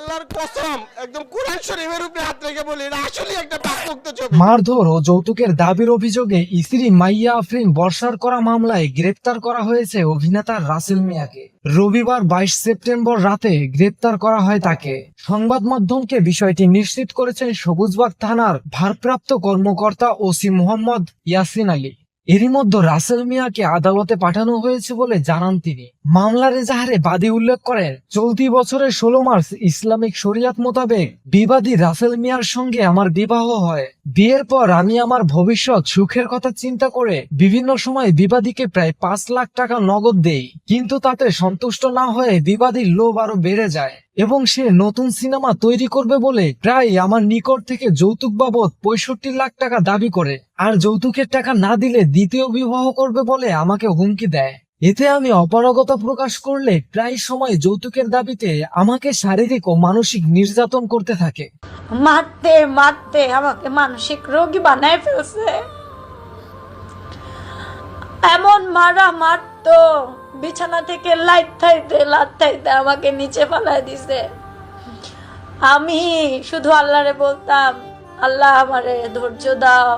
আল্লাহর কসম একদম কোরআন শরীফের উপরে হাত রেখে বলি এটা আসলে একটা পাকপোক্ত ছবি। মারধর ও যৌতুকের দাবির অভিযোগে স্ত্রী মাইয়া আফরিন বর্ষার করা মামলায় গ্রেপ্তার করা হয়েছে অভিনেতা রাসেল মিয়াকে। রবিবার 22 সেপ্টেম্বর রাতে গ্রেপ্তার করা হয় তাকে। সংবাদ মাধ্যমকে বিষয়টি নিশ্চিত করেছেন সবুজবাগ থানার ভারপ্রাপ্ত কর্মকর্তা ওসি মোহাম্মদ ইয়াসিন আলী। এরই মধ্যে রাসেল মিয়াকে আদালতে পাঠানো হয়েছে বলে জানান তিনি। মামলার এজাহারে বাদী উল্লেখ করেন, চলতি বছরের 16 মার্চ ইসলামিক শরিয়াত মোতাবেক বিবাদী রাসেল মিয়ার সঙ্গে আমার বিবাহ হয়। বিয়ের পর আমি আমার ভবিষ্যৎ সুখের কথা চিন্তা করে বিভিন্ন সময় বিবাদীকে প্রায় 5 লাখ টাকা নগদ দেই, কিন্তু তাতে সন্তুষ্ট না হয়ে বিবাদীর লোভ আরো বেড়ে যায় এবং সে নতুন সিনেমা তৈরি করবে বলে প্রায় আমার নিকট থেকে যৌতুক বাবদ 65 লাখ টাকা দাবি করে, আর যৌতুকের টাকা না দিলে দ্বিতীয় বিবাহ করবে বলে আমাকে হুমকি দেয়। এতে আমি অপারগতা প্রকাশ করলে প্রায় সময় যৌতুকের দাবিতে আমাকে শারীরিক ও মানসিক নির্যাতন করতে থাকে। মারতে মারতে আমাকে মানসিক রোগী বানায় ফেলছে। এমন মারতো, বিছানা থেকে লাথাইতে আমাকে নিচে ফেলায় দিছে। আমি শুধু আল্লাহরে বলতাম, আল্লাহ আমারে ধৈর্য দাও।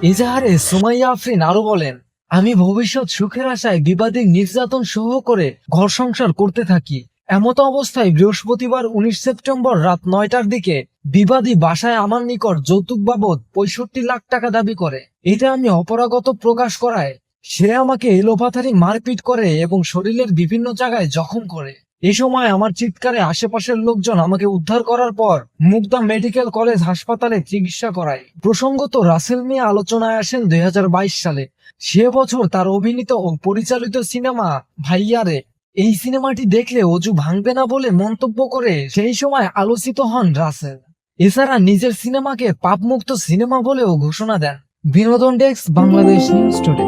এজাহারে সুমাইয়া আফরিন আরো বলেন, আমি ভবিষ্যৎ সুখের আশায় বিবাদী নির্যাতন সহ করে ঘর সংসার করতে থাকি। এমত অবস্থায় বৃহস্পতিবার 19 সেপ্টেম্বর রাত 9টার দিকে বিবাদী বাসায় আমার নিকট যৌতুক বাবদ 65 লাখ টাকা দাবি করে। এটা আমি অপরাগত প্রকাশ করায় সে আমাকে এলোপাথারি মারপিট করে এবং শরীরের বিভিন্ন জায়গায় জখম করে। এ সময় আমার চিৎকারে আশেপাশের লোকজন আমাকে উদ্ধার করার পর মুগদা মেডিকেল কলেজ হাসপাতালে চিকিৎসা করায়। প্রসঙ্গত রাসেল মিয়া আলোচনায় আসেন 2022 সালে। সে বছর তার অভিনীত ও পরিচালিত সিনেমা ভাইয়ারে, এই সিনেমাটি দেখলে অজু ভাঙবে না বলে মন্তব্য করে সেই সময় আলোচিত হন রাসেল। এছাড়া নিজের সিনেমাকে পাপমুক্ত সিনেমা বলেও ঘোষণা দেন। বিনোদন ডেস্ক, বাংলাদেশ নিউজ টুডে।